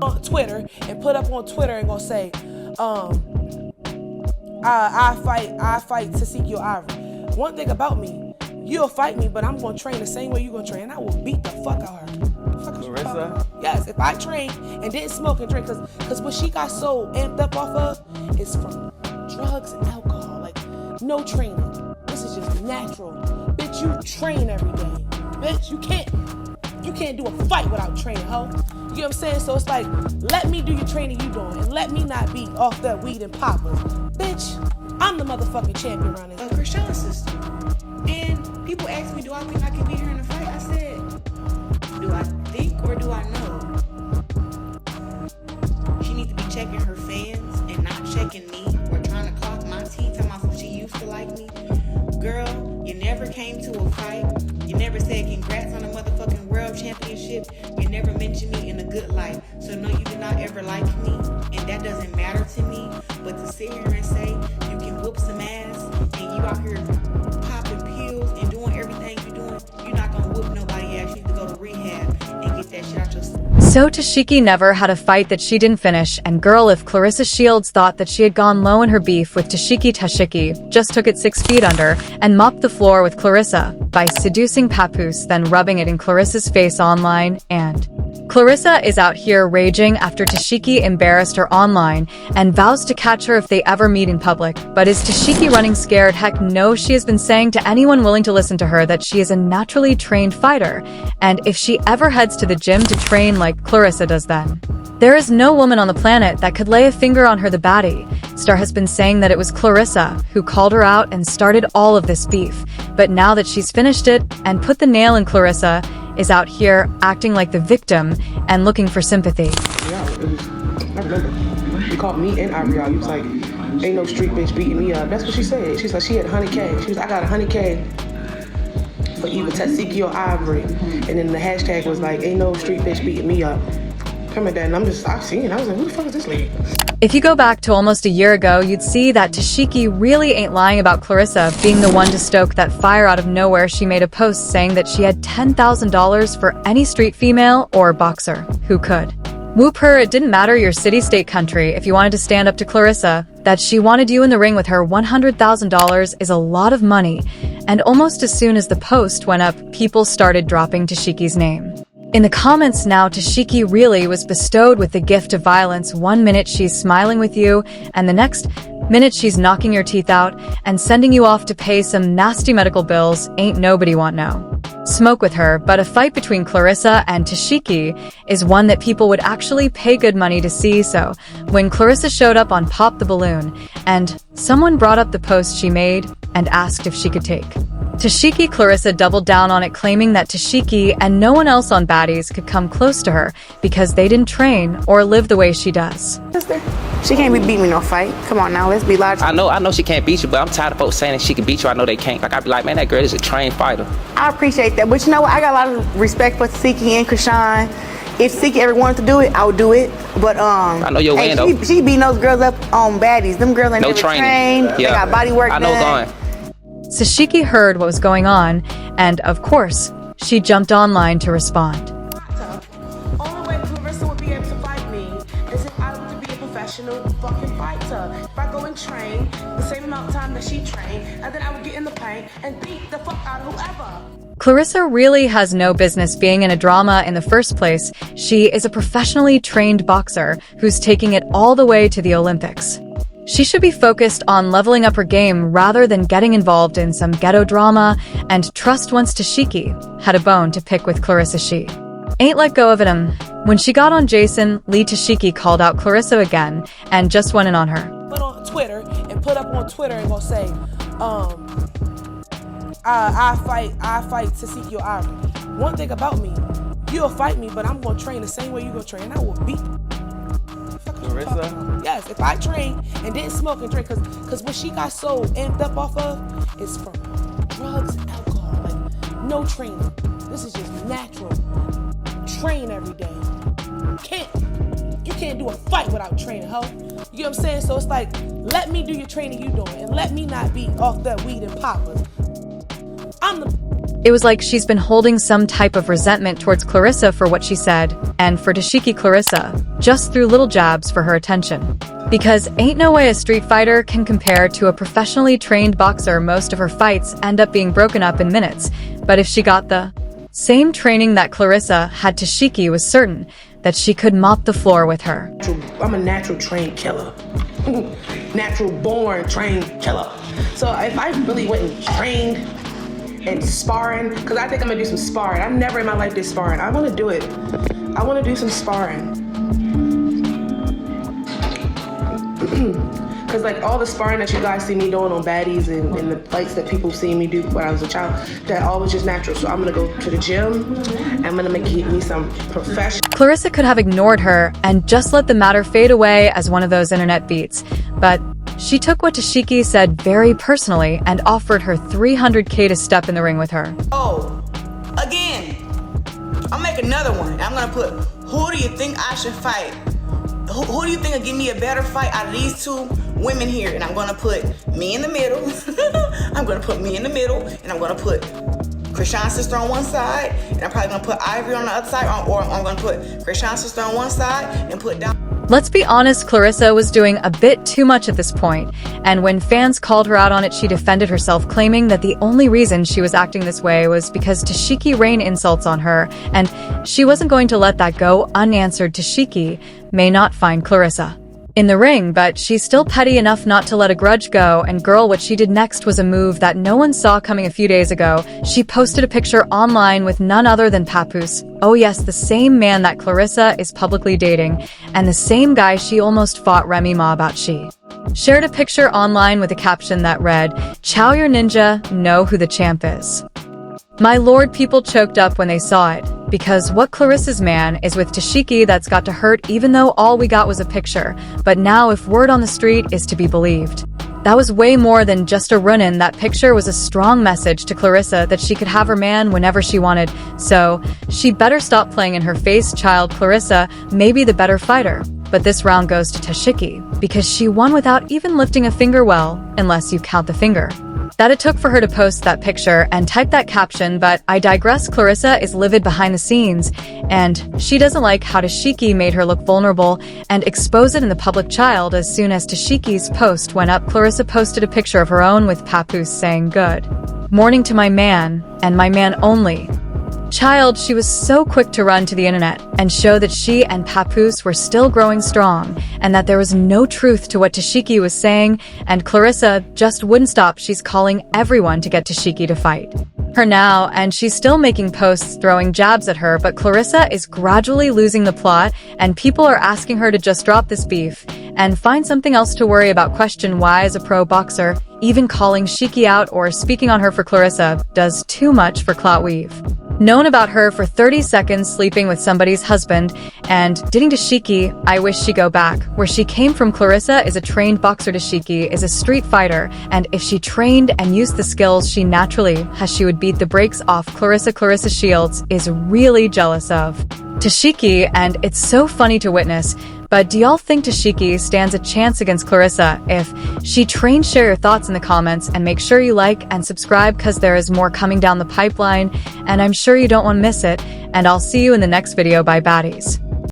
on Twitter and put up on Twitter and gonna say, I fight Tesehki or Ivory. One thing about me, you'll fight me, but I'm gonna train the same way you gonna train. I will beat the fuck out of her. Claressa? Yes, if I train and didn't smoke and drink, cause what she got so amped up off of is from drugs and alcohol. Like, no training. This is just natural. Bitch, you train every day. Bitch, you can't do a fight without training, ho. You know what I'm saying? So it's like, let me do your training you doing, and let me not be off that weed and poppers. Bitch, I'm the motherfucking champion around here. Krishan's sister. And people ask me, do I think I can beat her in a fight? I said, do I think or do I know? She needs to be checking her fans and not checking me or trying to clock my teeth, talking about she used to like me. Girl, you never came to a fight. You never said congrats on a motherfucking world championship. You never mentioned me in a good light. So no, you did not ever like me, and that doesn't matter to me. But to sit here and say you can whoop some ass and you out here popping pills and doing everything you're doing, you're not gonna whoop nobody ass. You need to go to rehab and get that shit out your system. So Tesehki never had a fight that she didn't finish, and girl, if Claressa Shields thought that she had gone low in her beef with Tesehki just took it 6 feet under and mopped the floor with Claressa by seducing Papoose, then rubbing it in Claressa's face online. And Claressa is out here raging after Tesehki embarrassed her online and vows to catch her if they ever meet in public. But is Tesehki running scared? Heck no, she has been saying to anyone willing to listen to her that she is a naturally trained fighter, and if she ever heads to the gym to train like Claressa does, then there is no woman on the planet that could lay a finger on her. The baddie star has been saying that it was Claressa who called her out and started all of this beef, but now that she's finished it and put the nail in, Claressa is out here acting like the victim and looking for sympathy. Yeah, it was, I remember. He called me and Ivory out. He was like, ain't no street bitch beating me up. That's what she said. She's like, she had 100K. She was like, I got 100K for either Tesehki or Ivory. And then the hashtag was like, ain't no street bitch beating me up. Come at that, and I've seen it. I was like, who the fuck is this lady? If you go back to almost a year ago, you'd see that Tesehki really ain't lying about Claressa being the one to stoke that fire out of nowhere. She made a post saying that she had $10,000 for any street female or boxer who could whoop her. It didn't matter your city, state, country. If you wanted to stand up to Claressa, that she wanted you in the ring with her, $100,000 is a lot of money. And almost as soon as the post went up, people started dropping Tesehki's name in the comments. Now Tesehki really was bestowed with the gift of violence. 1 minute she's smiling with you, and the next minute she's knocking your teeth out and sending you off to pay some nasty medical bills. Ain't nobody want no smoke with her. But a fight between Claressa and Tesehki is one that people would actually pay good money to see. So when Claressa showed up on Pop the Balloon, and someone brought up the post she made and asked if she could take Tesehki, Claressa doubled down on it, claiming that Tesehki and no one else on Baddies could come close to her because they didn't train or live the way she does. She can't be beating me no fight. Come on now, let's be logical. I know she can't beat you, but I'm tired of folks saying that she can beat you. I know they can't. Like, I'd be like, man, that girl is a trained fighter. I appreciate that, but you know what? I got a lot of respect for Tesehki and Krishan. If Tesehki ever wanted to do it, I would do it. But I know your hey, window. she beating those girls up on Baddies. Them girls ain't No never training. trained. Yeah. They got body work I know done. going. Tesehki heard what was going on, and of course, she jumped online to respond. Only way Claressa would be able to fight me is if I were to be a professional fucking fighter. If I go and train the same amount of time that she trained, and then I would get in the paint and beat the fuck out of whoever. Claressa really has no business being in a drama in the first place. She is a professionally trained boxer who's taking it all the way to the Olympics. She should be focused on leveling up her game rather than getting involved in some ghetto drama. And trust, once Tesehki had a bone to pick with Claressa, she ain't let go of it. When she got on Jason Lee, Tesehki called out Claressa again and just went in on her. Put on Twitter and put up on Twitter and gonna say, I fight Tesehki or Ivory. One thing about me, you'll fight me, but I'm gonna train the same way you gonna train. I will beat. Claressa? Yes, if I train and didn't smoke and drink, cause what she got so amped up off of is from drugs and alcohol. Like, no training. This is just natural. Train every day. You can't do a fight without training, ho. You know what I'm saying? So it's like, let me do your training you doing, and let me not be off that weed and poppers. I'm the It was like she's been holding some type of resentment towards Claressa for what she said, and for Tesehki Claressa, just threw little jabs for her attention. Because ain't no way a street fighter can compare to a professionally trained boxer. Most of her fights end up being broken up in minutes, but if she got the same training that Claressa had, Tesehki was certain that she could mop the floor with her. I'm a natural trained killer. Natural born trained killer. So if I really went and trained and sparring, because I think I'm gonna do some sparring. I've never in my life did sparring. I wanna do it. I wanna do some sparring. Because like all the sparring that you guys see me doing on baddies and the fights that people see me do when I was a child, that all was just natural. So I'm gonna go to the gym. I'm gonna make me some professional. Claressa could have ignored her and just let the matter fade away as one of those internet beats, but she took what Tesehki said very personally and offered her $300K to step in the ring with her. Oh, again, I'll make another one. I'm gonna put, who do you think I should fight? Who do you think will give me a better fight out of these two women here? And I'm gonna put me in the middle. I'm gonna put me in the middle, and I'm gonna put Krishan's sister on one side, and I'm probably gonna put Ivory on the other side, or I'm gonna put Krishan's sister on one side and put down. Let's be honest, Claressa was doing a bit too much at this point, and when fans called her out on it, she defended herself, claiming that the only reason she was acting this way was because Tesehki rained insults on her, and she wasn't going to let that go unanswered. Tesehki may not find Claressa in the ring, but she's still petty enough not to let a grudge go, and girl, what she did next was a move that no one saw coming a few days ago. She posted a picture online with none other than Papoose. Oh yes, the same man that Claressa is publicly dating, and the same guy she almost fought Remy Ma about. She shared a picture online with a caption that read, "Chow your ninja, know who the champ is." My lord, people choked up when they saw it, because what Claressa's man is with Tesehki that's got to hurt, even though all we got was a picture. But now if word on the street is to be believed, that was way more than just a run-in. That picture was a strong message to Claressa that she could have her man whenever she wanted, so she better stop playing in her face. Child Claressa may be the better fighter, but this round goes to Tesehki, because she won without even lifting a finger, well, unless you count the finger that it took for her to post that picture and type that caption. But I digress. Claressa is livid behind the scenes, and she doesn't like how Tesehki made her look vulnerable and expose it in the public. Child, as soon as Tesehki's post went up, Claressa posted a picture of her own with Papoose saying, "Good morning to my man, and my man only." Child, she was so quick to run to the internet and show that she and Papoose were still growing strong, and that there was no truth to what Tesehki was saying, and Claressa just wouldn't stop. She's calling everyone to get Tesehki to fight her now, and she's still making posts throwing jabs at her, but Claressa is gradually losing the plot, and people are asking her to just drop this beef and find something else to worry about. Question why, as a pro boxer, even calling Tesehki out or speaking on her for Claressa does too much for clout. We've known about her for 30 seconds sleeping with somebody's husband and dating Tesehki. I wish she go back where she came from. Claressa is a trained boxer. Tesehki is a street fighter, and if she trained and used the skills she naturally has, she would beat the brakes off Claressa. Claressa Shields is really jealous of Tesehki, and it's so funny to witness. But do y'all think Tesehki stands a chance against Claressa if she trains? Share your thoughts in the comments, and make sure you like and subscribe, because there is more coming down the pipeline, and I'm sure you don't want to miss it. And I'll see you in the next video. Bye, baddies.